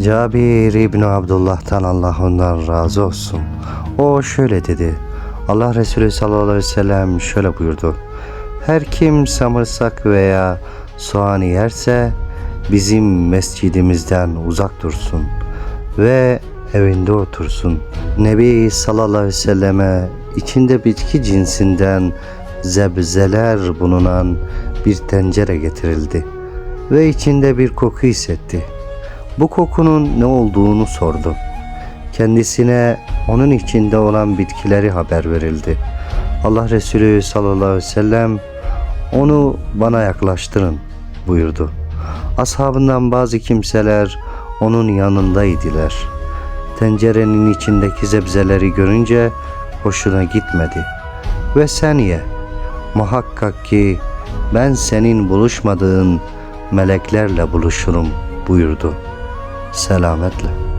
Cabir İbni Abdullah'tan Allah ondan razı olsun. O şöyle dedi. Allah Resulü sallallahu aleyhi ve sellem şöyle buyurdu. Her kim samırsak veya soğanı yerse bizim mescidimizden uzak dursun ve evinde otursun. Nebi sallallahu aleyhi ve selleme içinde bitki cinsinden zebzeler bulunan bir tencere getirildi ve içinde bir koku hissetti. Bu kokunun ne olduğunu sordu. Kendisine onun içinde olan bitkileri haber verildi. Allah Resulü sallallahu aleyhi ve sellem onu bana yaklaştırın buyurdu. Ashabından bazı kimseler onun yanındaydılar. Tencerenin içindeki zebzeleri görünce hoşuna gitmedi. Ve sen ye, muhakkak ki ben senin buluşmadığın meleklerle buluşurum buyurdu. Selametle.